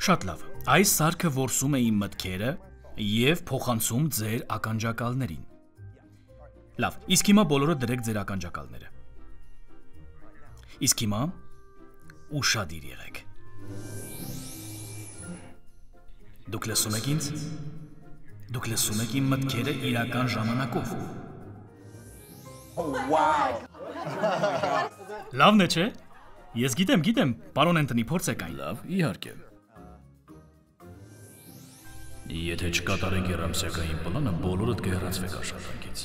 Շատ լավ, այս սարքը որսում է իմ մտքերը և փոխանցում ձեր ականջակալներին։ Լավ, իսկ հիմա բոլորը դրեք ձեր ականջակալները։ Իսկ հիմա ուշադիր եղեք։ Դուք լսում եք ինձ։ Դուք լսում եք իմ մտքերը իրական ժամանակով։ Լավն է, չէ՞։ Ես գիտեմ, պարոն Էնթոնի, փորձեք այն։ Լավ, իհարկե։ Եթե չկատարեք երամսյակային պլանը, բոլորդ կհեռացվեք աշխատանքից։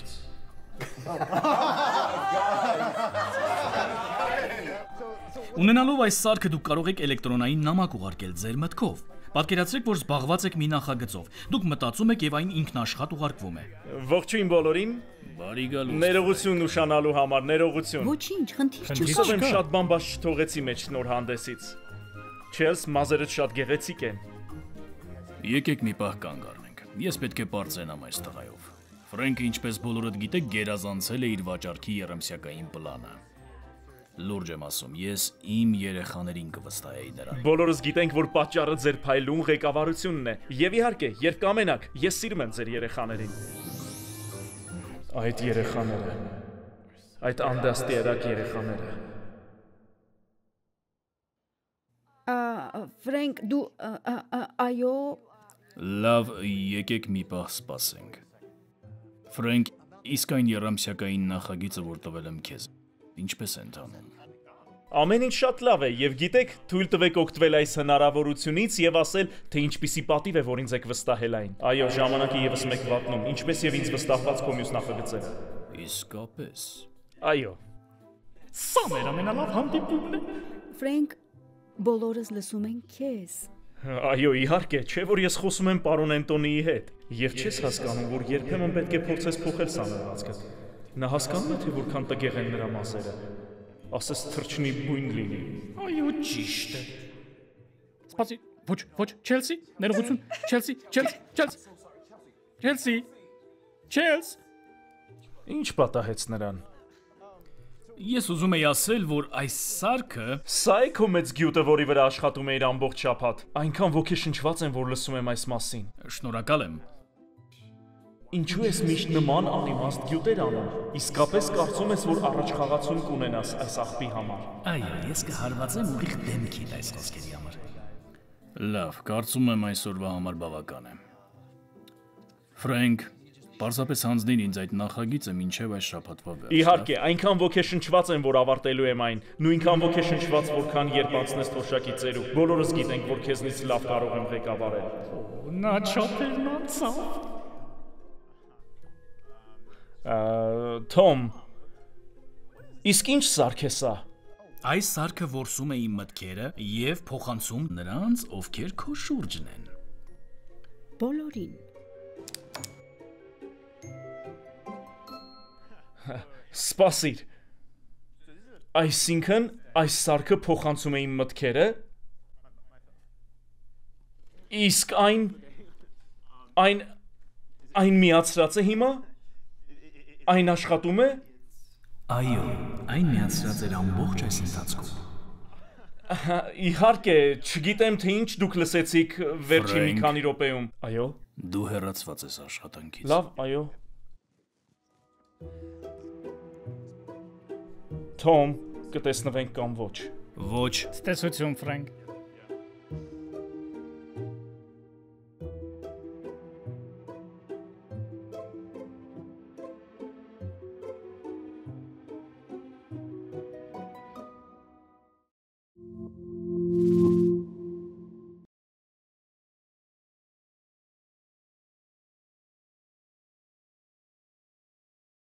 Ունենալով այս սարքը դուք կարող եք էլեկտրոնային նամակ ուղարկել ձեր մտքով։ Պատկերացրեք, որ զբաղված եք մի նախագծով։ Դուք մտածում եք եւ այն ինքնաշխատ ուղարկվում է։ Ողջույն բոլորին։ Բարի գալուստ։ Ներողություն նշանալու համար, ներողություն։ Ոչինչ, խնդիր չկա։ Հուսով եմ շատ բան բաց չթողեցի մեջ նոր հանդեսից։ Չելս, մազերդ շատ գեղեցիկ են։ Եկեք մի պահ կանգ առնենք։ Ես պետք է պարծենամ այս տղայով։ Ֆրենկը, ինչպես բոլորդ գիտեք, գերազանցել է իր վաճառքի երամսյակային պլանը։ Լուրջ եմ ասում, ես իմ երեխաներին կվստահեի նրան։ Բոլորս գիտենք, որ պատճառը ձեր փայլուն ղեկավարությունն է։ Եվ իհարկե, երբ կամենաք, ես սիրում եմ ձեր երեխաներին։ Այդ երեխաները, այդ անդաստիարակ երեխաները։ Ֆրենկ, դու այո։ Լավ, եկեք մի պահ սպասենք։ Ֆրենկ, իսկ այն երամսյակային նախագիծը, որ տվել եմ քեզ, ինչպես է ընթանում։ Ամեն ինչ շատ լավ է, եւ գիտեք, թույլ տվեք օգտվել այս հնարավորությունից եւ ասել, թե ինչպիսի պատիվ է, որ ինձ եք վստահել այն։ Այո, ժամանակի եւս մեկ վատնում, ինչպես եւ ինձ վստահված քո մյուս նախագծերը։ Իսկապես։ Այո։ Սա մեր ամենալավ հանդիպումն է։ Ֆրենկ, բոլորս լսում են քեզ։ Այո, իհարկե, չէ՞ որ ես խոսում եմ պարոն Էնտոնիի հետ, եւ չես հասկանում, որ երբեմն պետք է փորձես փոխել սանրվածքդ։ Նա հասկանում է, թե որքան տգեղ են նրա մազերը։ Ասես թրջնի բույն լինի։ Այո, ճիշտ է։ Սպասի, ոչ, Չելսի, ներողություն, Չելսի։ Ինչ պատահեց նրան։ Ես ուզում եի ասել, որ այս սարքը… Սա է քո մեծ գյուտը, որի վրա աշխատում էիր ամբողջ շաբաթ։ Այնքան ոգեշնչված եմ, որ լսում եմ այս մասին։ Շնորհակալ եմ։ Ինչու ես միշտ նման անիմաստ գյուտեր անում։ Իսկապես կարծում ես, որ առաջխաղացում կունենաս այս աղբի համար։ Այո, ես կհարվածեմ ուղիղ դեմքիդ այս խոսքերի համար։ Լավ, կարծում եմ այսօրվա համար բավական է։ Ֆրենկ, պարզապես հանձնիր ինձ այդ նախագիծը մինչև այս շաբաթվա վերջը։ Իհարկե, այնքան ոգեշնչված եմ, որ ավարտելու եմ այն։ Նույնքան ոգեշնչված, որքան երբ անցնես թոշակի ծերու։ Բոլորս գիտենք, որ քեզնից լավ կարող եմ ղեկավարել։ Նա չոթերն անցավ։ Թոմ, իսկ ինչ սարք է սա։ Այս սարքը որսում է իմ մտքերը և փոխանցում նրանց, ովքեր քո շուրջն են։ Բոլորին։ Սպասիր։ Այսինքն, այս սարքը փոխանցում է իմ մտքերը։ Իսկ այն միացրած է հիմա։ Այն աշխատում է։ Այո, այն միացրած էր ամբողջ այս ընթացքում։ Իհարկե, չգիտեմ, թե ինչ դուք լսեցիք վերջին մի քանի րոպեում։ Այո։ Դու հեռացված ես աշխատանքից։ Լավ, այո։ Թոմ, կտեսնվենք կամ ոչ։ Ոչ։ Ցտեսություն, Ֆրենկ։